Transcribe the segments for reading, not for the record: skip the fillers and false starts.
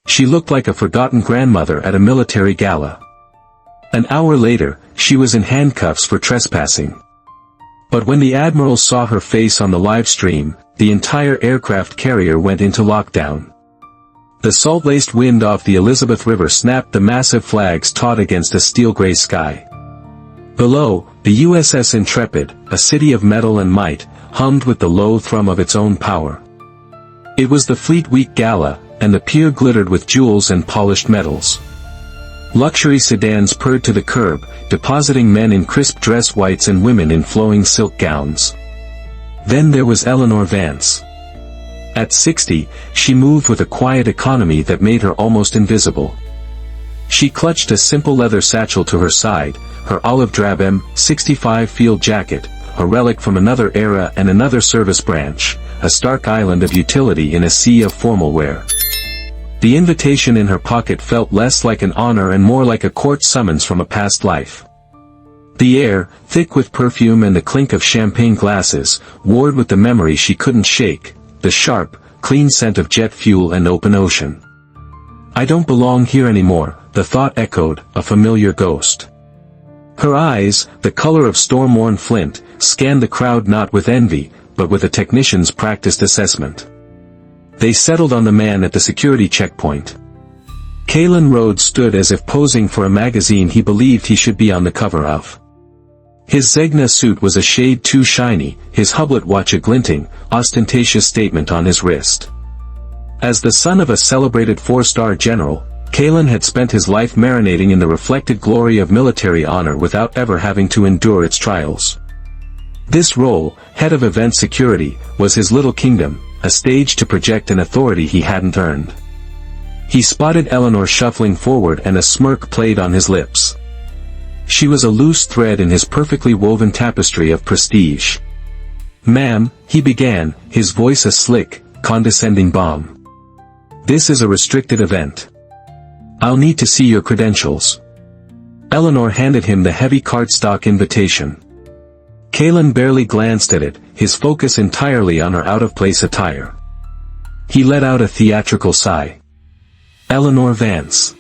She looked like a forgotten grandmother at a military gala. An hour later, she was in handcuffs for trespassing. But when the Admiral saw her face on the live stream, the entire aircraft carrier went into lockdown. The salt-laced wind off the Elizabeth River snapped the massive flags taut against a steel-gray sky. Below, the USS Intrepid, a city of metal and might, hummed with the low thrum of its own power. It was the Fleet Week Gala, and the pier glittered with jewels and polished metals. Luxury sedans purred to the curb, depositing men in crisp dress whites and women in flowing silk gowns. Then there was Eleanor Vance. At 60, she moved with a quiet economy that made her almost invisible. She clutched a simple leather satchel to her side, her olive drab M65 field jacket, a relic from another era and another service branch, a stark island of utility in a sea of formal wear. The invitation in her pocket felt less like an honor and more like a court summons from a past life. The air, thick with perfume and the clink of champagne glasses, warred with the memory she couldn't shake, the sharp, clean scent of jet fuel and open ocean. I don't belong here anymore, the thought echoed, a familiar ghost. Her eyes, the color of storm-worn flint, scanned the crowd not with envy, but with a technician's practiced assessment. They settled on the man at the security checkpoint. Kalen Rhodes stood as if posing for a magazine he believed he should be on the cover of. His Zegna suit was a shade too shiny, his hublet watch a glinting, ostentatious statement on his wrist. As the son of a celebrated four-star general, Kalen had spent his life marinating in the reflected glory of military honor without ever having to endure its trials. This role, head of event security, was his little kingdom, a stage to project an authority he hadn't earned. He spotted Eleanor shuffling forward and a smirk played on his lips. She was a loose thread in his perfectly woven tapestry of prestige. "Ma'am," he began, his voice a slick, condescending bomb. "This is a restricted event. I'll need to see your credentials." Eleanor handed him the heavy cardstock invitation. Kalen barely glanced at it, his focus entirely on her out-of-place attire. He let out a theatrical sigh. "Eleanor Vance.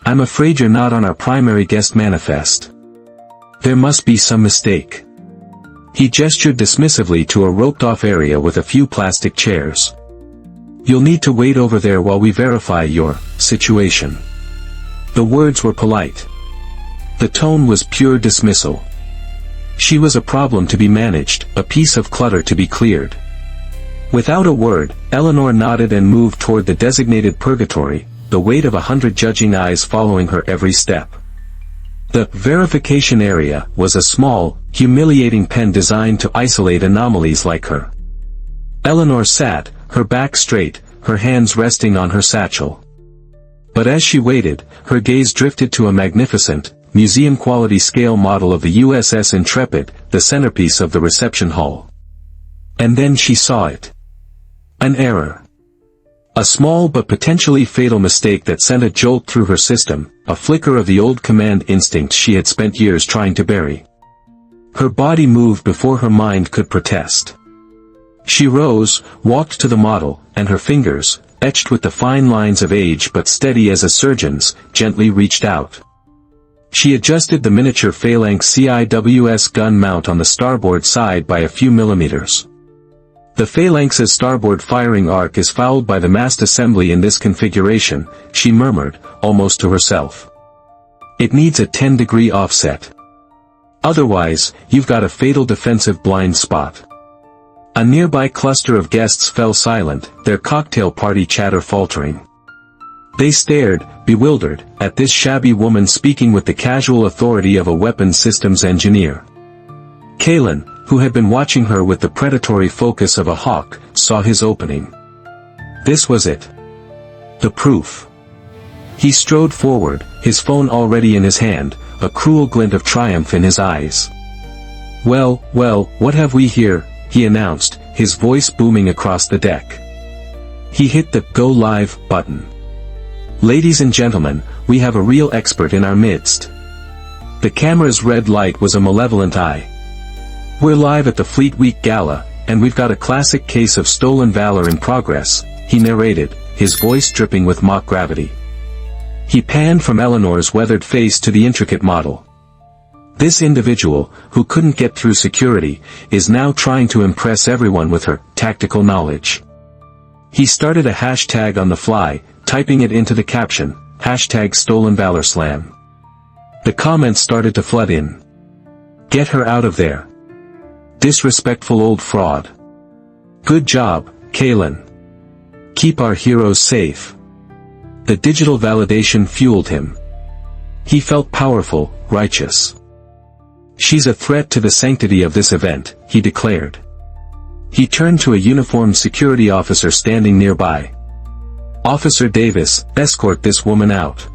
I'm afraid you're not on our primary guest manifest. There must be some mistake." He gestured dismissively to a roped-off area with a few plastic chairs. "You'll need to wait over there while we verify your situation." The words were polite. The tone was pure dismissal. She was a problem to be managed, a piece of clutter to be cleared. Without a word, Eleanor nodded and moved toward the designated purgatory, the weight of 100 judging eyes following her every step. The verification area was a small, humiliating pen designed to isolate anomalies like her. Eleanor sat, her back straight, her hands resting on her satchel. But as she waited, her gaze drifted to a magnificent, museum-quality scale model of the USS Intrepid, the centerpiece of the reception hall. And then she saw it. An error. A small but potentially fatal mistake that sent a jolt through her system, a flicker of the old command instinct she had spent years trying to bury. Her body moved before her mind could protest. She rose, walked to the model, and her fingers, etched with the fine lines of age but steady as a surgeon's, gently reached out. She adjusted the miniature phalanx CIWS gun mount on the starboard side by a few millimeters. The phalanx's starboard firing arc is fouled by the mast assembly in this configuration, she murmured, almost to herself. It needs a 10-degree offset. Otherwise, you've got a fatal defensive blind spot. A nearby cluster of guests fell silent, their cocktail party chatter faltering. They stared, bewildered, at this shabby woman speaking with the casual authority of a weapons systems engineer. Kalen, who had been watching her with the predatory focus of a hawk, saw his opening. This was it. The proof. He strode forward, his phone already in his hand, a cruel glint of triumph in his eyes. Well, what have we here?" he announced, his voice booming across the deck. He hit the "Go Live" button. "Ladies and gentlemen, we have a real expert in our midst." The camera's red light was a malevolent eye. "We're live at the Fleet Week Gala, and we've got a classic case of stolen valor in progress," he narrated, his voice dripping with mock gravity. He panned from Eleanor's weathered face to the intricate model. This individual, who couldn't get through security, is now trying to impress everyone with her tactical knowledge. He started a hashtag on the fly, typing it into the caption, #StolenValorslam. The comments started to flood in. "Get her out of there. Disrespectful old fraud. Good job, Kaylin. Keep our heroes safe." The digital validation fueled him. He felt powerful, righteous. "She's a threat to the sanctity of this event," he declared. He turned to a uniformed security officer standing nearby. "Officer Davis, escort this woman out.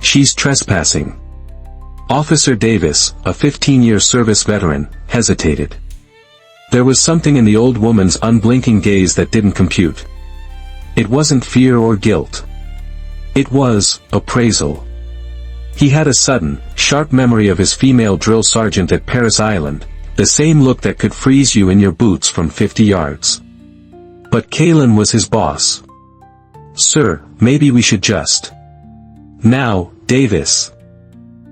She's trespassing." Officer Davis, a 15-year service veteran, hesitated. There was something in the old woman's unblinking gaze that didn't compute. It wasn't fear or guilt. It was appraisal. He had a sudden, sharp memory of his female drill sergeant at Paris Island, the same look that could freeze you in your boots from 50 yards. But Kaylin was his boss. "Sir, maybe we should just..." "Now, Davis."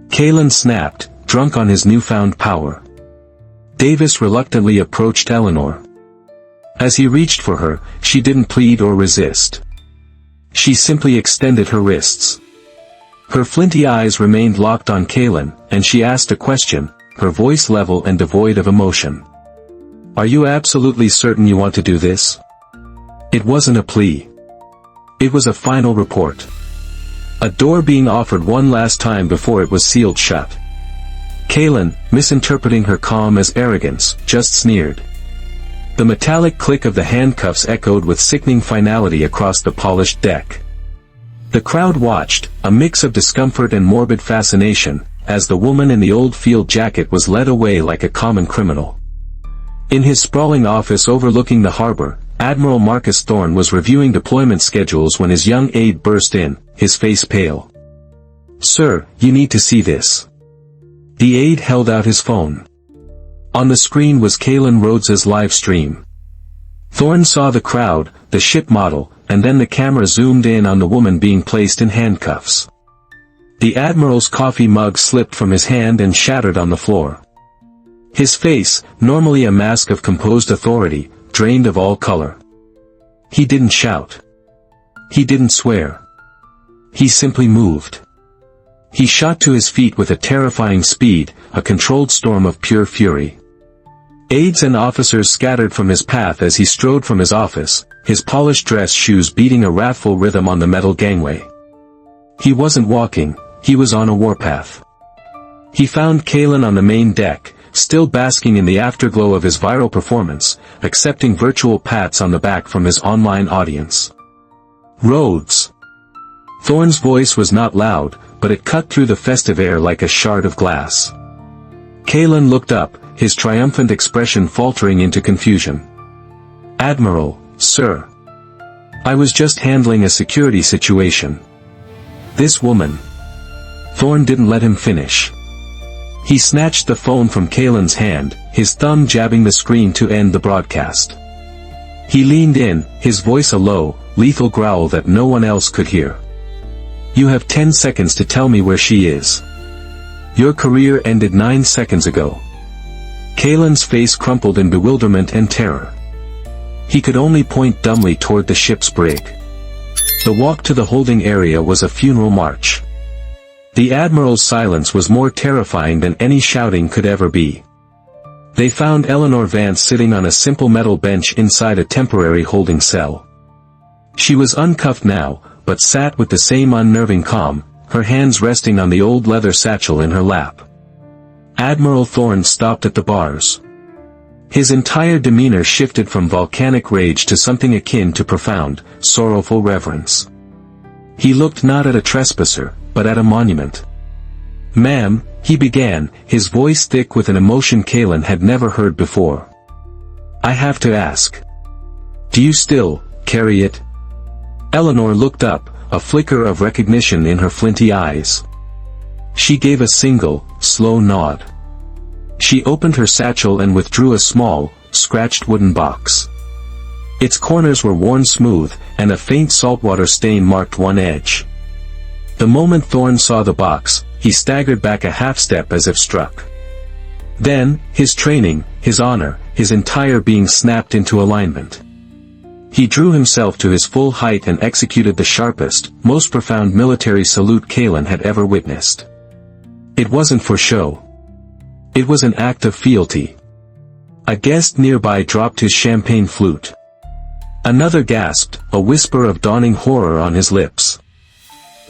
Kaylin snapped, drunk on his newfound power. Davis reluctantly approached Eleanor. As he reached for her, she didn't plead or resist. She simply extended her wrists. Her flinty eyes remained locked on Kaylin, and she asked a question, her voice level and devoid of emotion. "Are you absolutely certain you want to do this?" It wasn't a plea. It was a final report. A door being offered one last time before it was sealed shut. Kaylin, misinterpreting her calm as arrogance, just sneered. The metallic click of the handcuffs echoed with sickening finality across the polished deck. The crowd watched, a mix of discomfort and morbid fascination, as the woman in the old field jacket was led away like a common criminal. In his sprawling office overlooking the harbor, Admiral Marcus Thorne was reviewing deployment schedules when his young aide burst in, his face pale. "Sir, you need to see this." The aide held out his phone. On the screen was Kaylin Rhodes's live stream. Thorne saw the crowd, the ship model, and then the camera zoomed in on the woman being placed in handcuffs. The Admiral's coffee mug slipped from his hand and shattered on the floor. His face, normally a mask of composed authority, drained of all color. He didn't shout. He didn't swear. He simply moved. He shot to his feet with a terrifying speed, a controlled storm of pure fury. Aides and officers scattered from his path as he strode from his office, his polished dress shoes beating a wrathful rhythm on the metal gangway. He wasn't walking, he was on a warpath. He found Kaylin on the main deck, still basking in the afterglow of his viral performance, accepting virtual pats on the back from his online audience. "Rhodes." Thorne's voice was not loud, but it cut through the festive air like a shard of glass. Kaylin looked up, his triumphant expression faltering into confusion. "Admiral, sir. I was just handling a security situation. This woman..." Thorne didn't let him finish. He snatched the phone from Kaylin's hand, his thumb jabbing the screen to end the broadcast. He leaned in, his voice a low, lethal growl that no one else could hear. "You have 10 seconds to tell me where she is. Your career ended 9 seconds ago." Kaylin's face crumpled in bewilderment and terror. He could only point dumbly toward the ship's brig. The walk to the holding area was a funeral march. The Admiral's silence was more terrifying than any shouting could ever be. They found Eleanor Vance sitting on a simple metal bench inside a temporary holding cell. She was uncuffed now, but sat with the same unnerving calm, her hands resting on the old leather satchel in her lap. Admiral Thorne stopped at the bars. His entire demeanor shifted from volcanic rage to something akin to profound, sorrowful reverence. He looked not at a trespasser, but at a monument. "Ma'am," he began, his voice thick with an emotion Kaylin had never heard before. "I have to ask. Do you still carry it?" Eleanor looked up, a flicker of recognition in her flinty eyes. She gave a single, slow nod. She opened her satchel and withdrew a small, scratched wooden box. Its corners were worn smooth, and a faint saltwater stain marked one edge. The moment Thorne saw the box, he staggered back a half-step as if struck. Then, his training, his honor, his entire being snapped into alignment. He drew himself to his full height and executed the sharpest, most profound military salute Kalen had ever witnessed. It wasn't for show. It was an act of fealty. A guest nearby dropped his champagne flute. Another gasped, a whisper of dawning horror on his lips.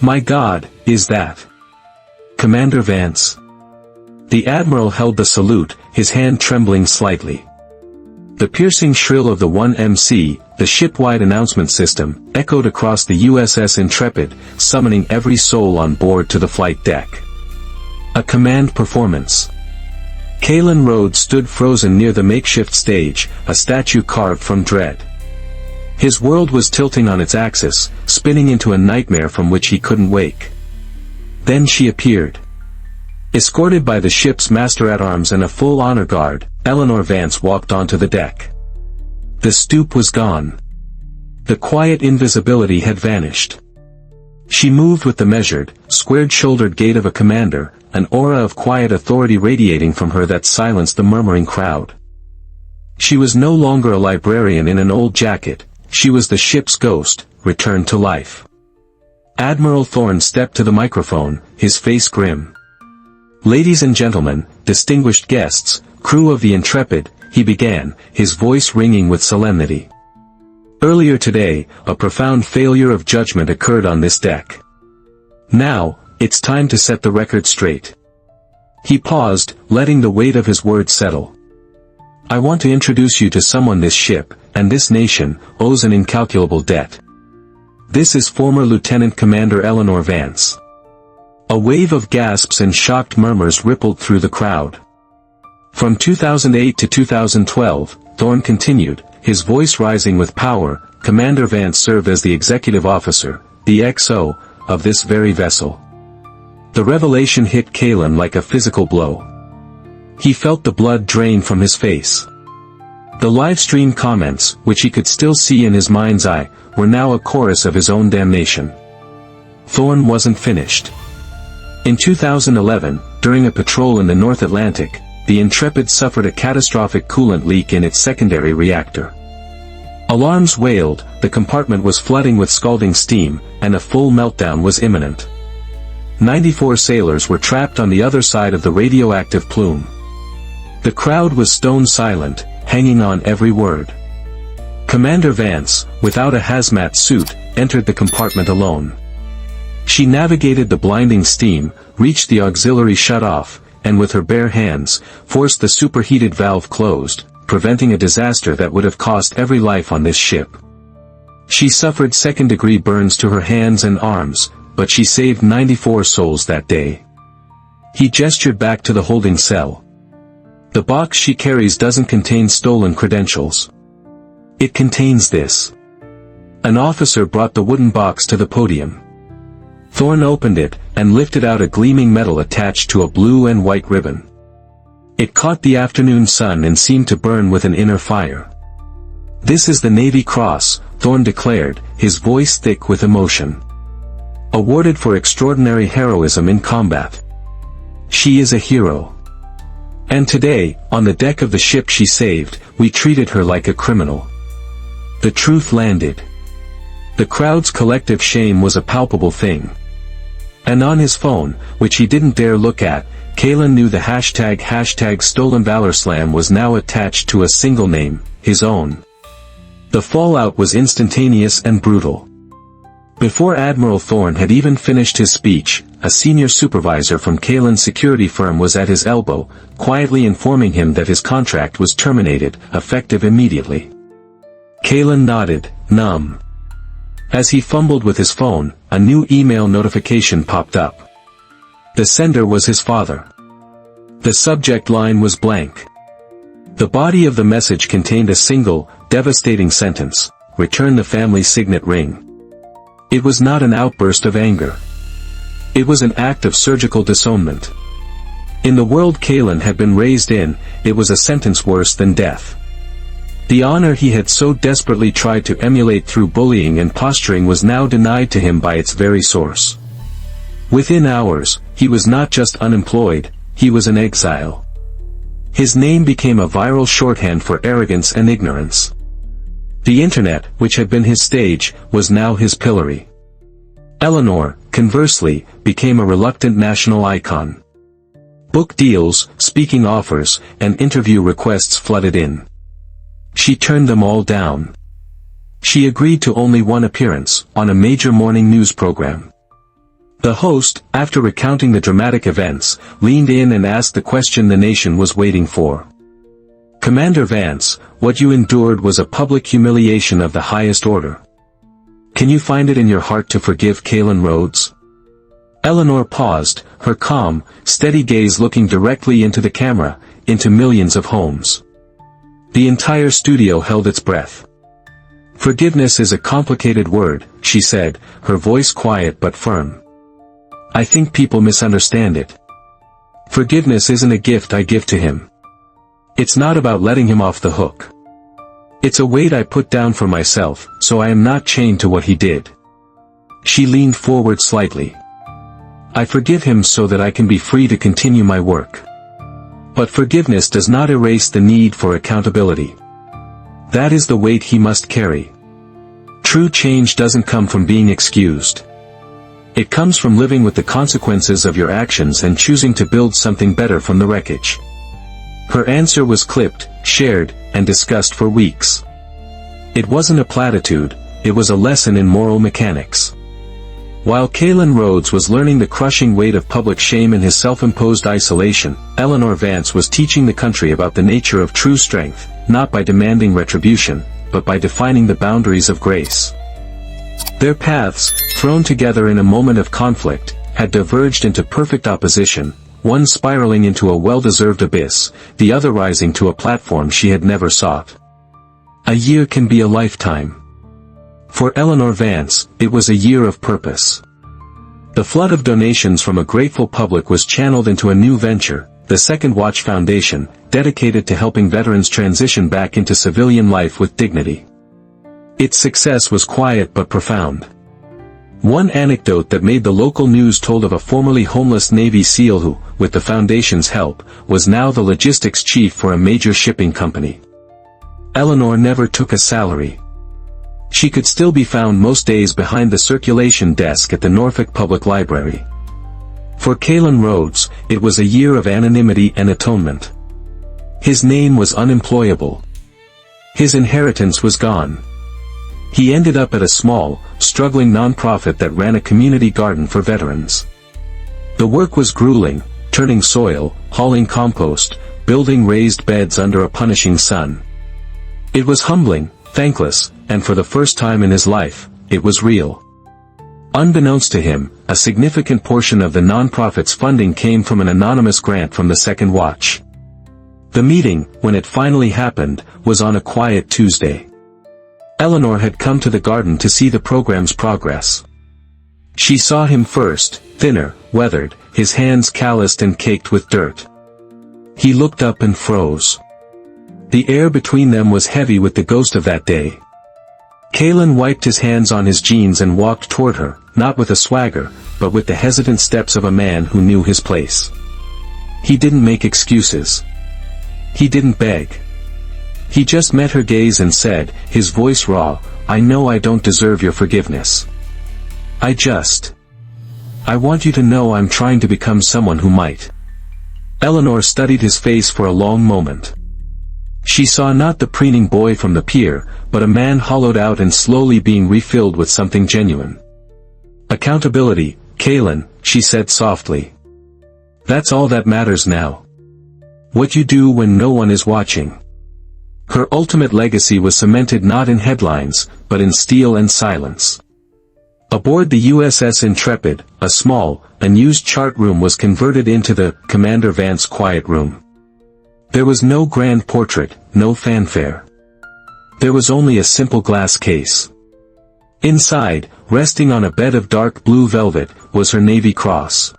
"My God, is that Commander Vance?" The Admiral held the salute, his hand trembling slightly. The piercing shrill of the 1MC, the ship-wide announcement system, echoed across the USS Intrepid, summoning every soul on board to the flight deck. A command performance. Kalen Rhodes stood frozen near the makeshift stage, a statue carved from dread. His world was tilting on its axis, spinning into a nightmare from which he couldn't wake. Then she appeared. Escorted by the ship's master-at-arms and a full honor guard, Eleanor Vance walked onto the deck. The stoop was gone. The quiet invisibility had vanished. She moved with the measured, squared-shouldered gait of a commander, an aura of quiet authority radiating from her that silenced the murmuring crowd. She was no longer a librarian in an old jacket, she was the ship's ghost, returned to life. Admiral Thorne stepped to the microphone, his face grim. "Ladies and gentlemen, distinguished guests, crew of the Intrepid," he began, his voice ringing with solemnity. "Earlier today, a profound failure of judgment occurred on this deck. Now, it's time to set the record straight." He paused, letting the weight of his words settle. "I want to introduce you to someone this ship, and this nation, owes an incalculable debt. This is former Lieutenant Commander Eleanor Vance." A wave of gasps and shocked murmurs rippled through the crowd. From 2008 to 2012, Thorne continued, his voice rising with power, Commander Vance served as the executive officer, the XO, of this very vessel. The revelation hit Kalen like a physical blow. He felt the blood drain from his face. The livestream comments, which he could still see in his mind's eye, were now a chorus of his own damnation. Thorne wasn't finished. In 2011, during a patrol in the North Atlantic, the Intrepid suffered a catastrophic coolant leak in its secondary reactor. Alarms wailed, the compartment was flooding with scalding steam, and a full meltdown was imminent. 94 sailors were trapped on the other side of the radioactive plume. The crowd was stone silent, hanging on every word. Commander Vance, without a hazmat suit, entered the compartment alone. She navigated the blinding steam, reached the auxiliary shut-off, and with her bare hands, forced the superheated valve closed, preventing a disaster that would have cost every life on this ship. She suffered second-degree burns to her hands and arms, but she saved 94 souls that day. He gestured back to the holding cell. "The box she carries doesn't contain stolen credentials. It contains this." An officer brought the wooden box to the podium. Thorne opened it, and lifted out a gleaming metal attached to a blue and white ribbon. It caught the afternoon sun and seemed to burn with an inner fire. "This is the Navy Cross," Thorne declared, his voice thick with emotion. "Awarded for extraordinary heroism in combat. She is a hero. And today, on the deck of the ship she saved, we treated her like a criminal." The truth landed. The crowd's collective shame was a palpable thing. And on his phone, which he didn't dare look at, Kalen knew the hashtag Stolen Valor Slam was now attached to a single name, his own. The fallout was instantaneous and brutal. Before Admiral Thorne had even finished his speech, a senior supervisor from Kalen's security firm was at his elbow, quietly informing him that his contract was terminated, effective immediately. Kalen nodded, numb. As he fumbled with his phone, a new email notification popped up. The sender was his father. The subject line was blank. The body of the message contained a single, devastating sentence: "Return the family signet ring." It was not an outburst of anger. It was an act of surgical disownment. In the world Kalen had been raised in, it was a sentence worse than death. The honor he had so desperately tried to emulate through bullying and posturing was now denied to him by its very source. Within hours, he was not just unemployed, he was in exile. His name became a viral shorthand for arrogance and ignorance. The internet, which had been his stage, was now his pillory. Eleanor, conversely, became a reluctant national icon. Book deals, speaking offers, and interview requests flooded in. She turned them all down. She agreed to only one appearance, on a major morning news program. The host, after recounting the dramatic events, leaned in and asked the question the nation was waiting for. "Commander Vance, what you endured was a public humiliation of the highest order. Can you find it in your heart to forgive Kaylin Rhodes?" Eleanor paused, her calm, steady gaze looking directly into the camera, into millions of homes. The entire studio held its breath. "Forgiveness is a complicated word," she said, her voice quiet but firm. "I think people misunderstand it. Forgiveness isn't a gift I give to him. It's not about letting him off the hook. It's a weight I put down for myself, so I am not chained to what he did." She leaned forward slightly. "I forgive him so that I can be free to continue my work. But forgiveness does not erase the need for accountability. That is the weight he must carry. True change doesn't come from being excused. It comes from living with the consequences of your actions and choosing to build something better from the wreckage." Her answer was clipped, shared, and discussed for weeks. It wasn't a platitude, it was a lesson in moral mechanics. While Kaylin Rhodes was learning the crushing weight of public shame in his self-imposed isolation, Eleanor Vance was teaching the country about the nature of true strength, not by demanding retribution, but by defining the boundaries of grace. Their paths, thrown together in a moment of conflict, had diverged into perfect opposition, one spiraling into a well-deserved abyss, the other rising to a platform she had never sought. A year can be a lifetime. For Eleanor Vance, it was a year of purpose. The flood of donations from a grateful public was channeled into a new venture, the Second Watch Foundation, dedicated to helping veterans transition back into civilian life with dignity. Its success was quiet but profound. One anecdote that made the local news told of a formerly homeless Navy SEAL who, with the foundation's help, was now the logistics chief for a major shipping company. Eleanor never took a salary. She could still be found most days behind the circulation desk at the Norfolk Public Library. For Kaylin Rhodes, it was a year of anonymity and atonement. His name was unemployable. His inheritance was gone. He ended up at a small, struggling nonprofit that ran a community garden for veterans. The work was grueling, turning soil, hauling compost, building raised beds under a punishing sun. It was humbling, thankless, and for the first time in his life, it was real. Unbeknownst to him, a significant portion of the nonprofit's funding came from an anonymous grant from the Second Watch. The meeting, when it finally happened, was on a quiet Tuesday. Eleanor had come to the garden to see the program's progress. She saw him first, thinner, weathered, his hands calloused and caked with dirt. He looked up and froze. The air between them was heavy with the ghost of that day. Kaylin wiped his hands on his jeans and walked toward her, not with a swagger, but with the hesitant steps of a man who knew his place. He didn't make excuses. He didn't beg. He just met her gaze and said, his voice raw, "I know I don't deserve your forgiveness. I want you to know I'm trying to become someone who might." Eleanor studied his face for a long moment. She saw not the preening boy from the pier, but a man hollowed out and slowly being refilled with something genuine. "Accountability, Kaylin," she said softly. "That's all that matters now. What you do when no one is watching." Her ultimate legacy was cemented not in headlines, but in steel and silence. Aboard the USS Intrepid, a small, unused chart room was converted into the Commander Vance quiet room. There was no grand portrait, no fanfare. There was only a simple glass case. Inside, resting on a bed of dark blue velvet, was her Navy Cross.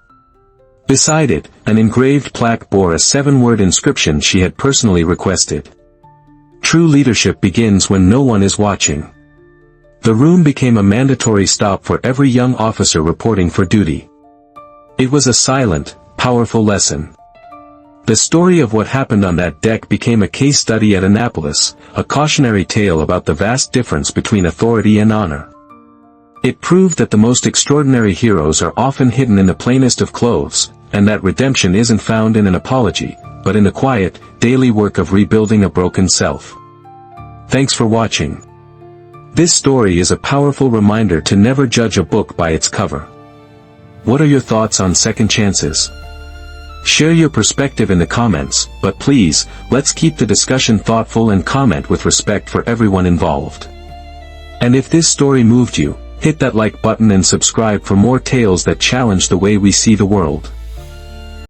Beside it, an engraved plaque bore a 7-word inscription she had personally requested. True leadership begins when no one is watching. The room became a mandatory stop for every young officer reporting for duty. It was a silent, powerful lesson. The story of what happened on that deck became a case study at Annapolis, a cautionary tale about the vast difference between authority and honor. It proved that the most extraordinary heroes are often hidden in the plainest of clothes, and that redemption isn't found in an apology, but in the quiet, daily work of rebuilding a broken self. Thanks for watching. This story is a powerful reminder to never judge a book by its cover. What are your thoughts on second chances? Share your perspective in the comments, but please, let's keep the discussion thoughtful and comment with respect for everyone involved. And if this story moved you, hit that like button and subscribe for more tales that challenge the way we see the world.